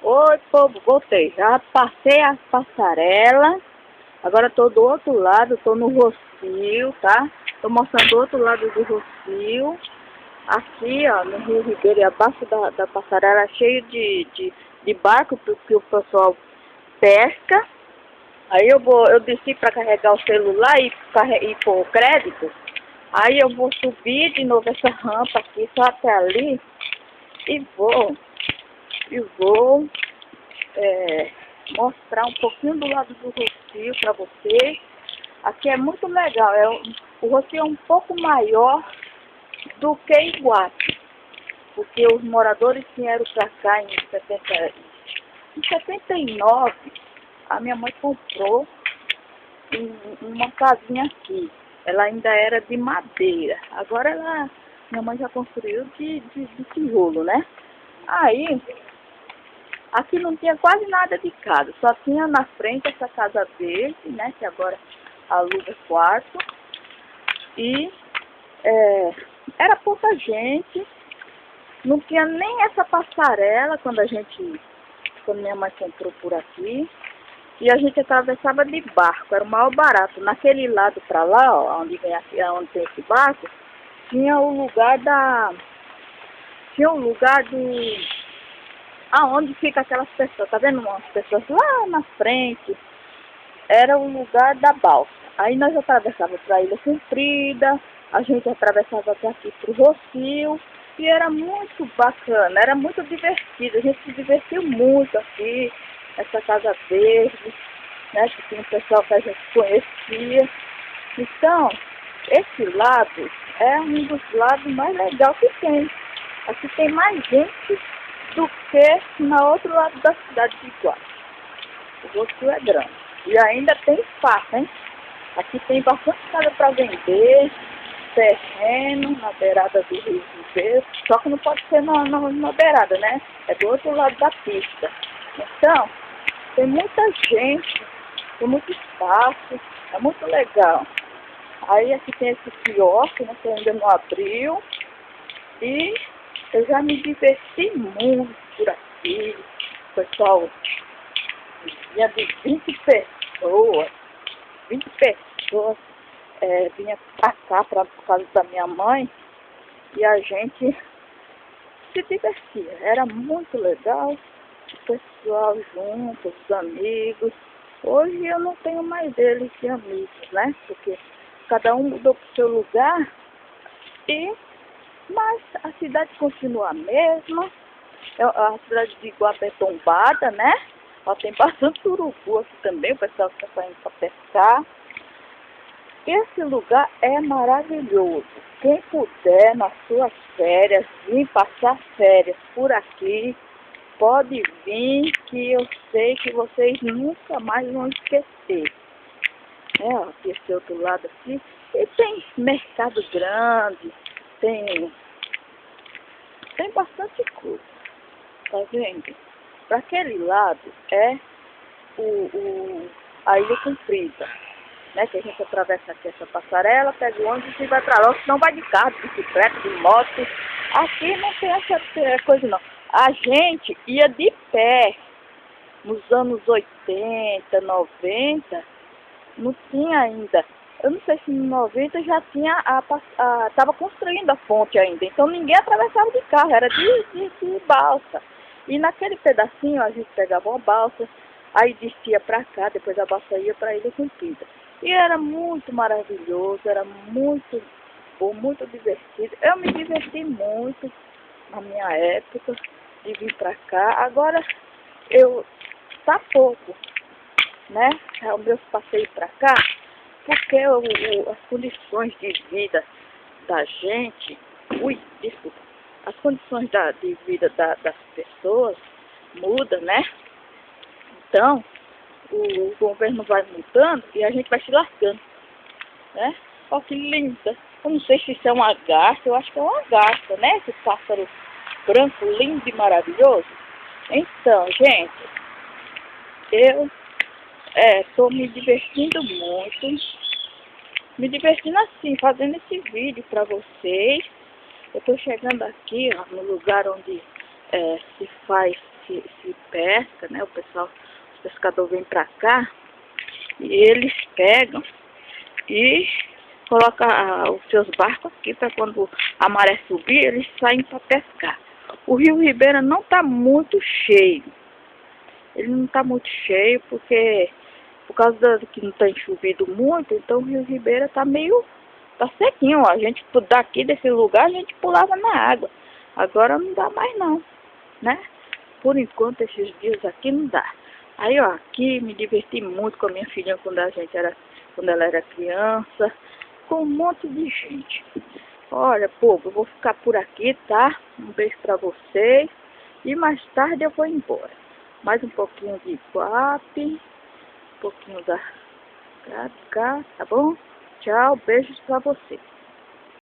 Oi, povo, voltei. Já passei a passarela. Agora estou do outro lado, estou no Rocio, tá? Estou mostrando do outro lado do Rocio. Aqui, ó, no Rio Ribeiro, abaixo da passarela, cheio de barco que o pessoal pesca. Aí eu desci para carregar o celular e pôr o crédito. Aí eu vou subir de novo essa rampa aqui, só até ali, e vou mostrar um pouquinho do lado do Rocio para vocês. Aqui é muito legal. O Rocio é um pouco maior do que Iguape, porque os moradores vieram para cá em 79. A minha mãe comprou uma casinha aqui. Ela ainda era de madeira. Agora minha mãe já construiu de tijolo, né? Aí, aqui não tinha quase nada de casa, só tinha na frente essa casa verde, né, que agora aluga quarto, e era pouca gente, não tinha nem essa passarela quando minha mãe comprou por aqui, e a gente atravessava de barco, era o maior barato. Naquele lado para lá, ó, onde tem esse barco, tinha o lugar aonde fica aquelas pessoas, tá vendo umas pessoas lá na frente? Era o lugar da balsa. Aí nós atravessávamos para a Ilha Comprida, a gente atravessava até aqui para o Rocio, e era muito bacana, era muito divertido, a gente se divertiu muito aqui, essa casa verde, né, que tinha um pessoal que a gente conhecia. Então, esse lado é um dos lados mais legais que tem. Aqui tem mais gente do que na outro lado da cidade de Iguape. O Rocio é grande. E ainda tem espaço, hein? Aqui tem bastante casa para vender, terreno na beirada do Rio Ribeiro, só que não pode ser na beirada, né? É do outro lado da pista. Então, tem muita gente, tem muito espaço, é muito legal. Aí aqui tem esse quiosque, né, que ainda não abriu. E eu já me diverti muito por aqui. O pessoal vinha de 20 pessoas vinha pra cá, por causa da minha mãe, e a gente se divertia. Era muito legal, o pessoal junto, os amigos. Hoje eu não tenho mais eles de amigos, né? Porque cada um mudou pro seu lugar, mas a cidade continua a mesma. A cidade de Iguape é tombada, né? Ó, tem bastante urubu aqui também, o pessoal que está saindo para pescar. Esse lugar é maravilhoso. Quem puder, nas suas férias, vir passar férias por aqui, pode vir, que eu sei que vocês nunca mais vão esquecer. Aqui esse outro lado aqui. E tem mercado grande, tem bastante coisa. Tá vendo? Para aquele lado é a Ilha Comprida, né? Que a gente atravessa aqui essa passarela, pega o ônibus e vai para lá, senão vai de carro, de bicicleta, de moto. Aqui não tem essa coisa não. A gente ia de pé nos anos 80, 90, não tinha ainda. Eu não sei se em 90 já tinha estava construindo a ponte ainda, então ninguém atravessava de carro, era de balsa. E naquele pedacinho a gente pegava uma balsa, aí descia para cá, depois a balsa ia para a Ilha Comprida. E era muito maravilhoso, era muito bom, muito divertido. Eu me diverti muito na minha época de vir para cá. Agora tá pouco, né? É o meu passeio para cá, porque as condições de vida da gente, as condições de vida das pessoas mudam, né? Então, o governo vai mudando e a gente vai se lascando, né? Olha que linda. Eu não sei se isso é uma garça, eu acho que é uma garça, né? Esse pássaro branco, lindo e maravilhoso. Então, gente, eu estou me divertindo muito, me divertindo assim, fazendo esse vídeo para vocês. Eu estou chegando aqui, ó, no lugar onde se pesca, né? O pessoal, os pescadores vêm pra cá e eles pegam e colocam os seus barcos aqui para quando a maré subir, eles saem para pescar. O Rio Ribeira não está muito cheio. Ele não está muito cheio porque por causa que não tem chovido muito, então o Rio Ribeira está meio, tá sequinho, ó. A gente daqui desse lugar a gente pulava na água. Agora não dá mais não, né? Por enquanto esses dias aqui não dá. Aí ó, aqui me diverti muito com a minha filha quando ela era criança, com um monte de gente. Olha, povo, eu vou ficar por aqui, tá? Um beijo pra vocês e mais tarde eu vou embora. Mais um pouquinho de Iguape, um pouquinho da cá, tá bom? Tchau, beijos pra vocês.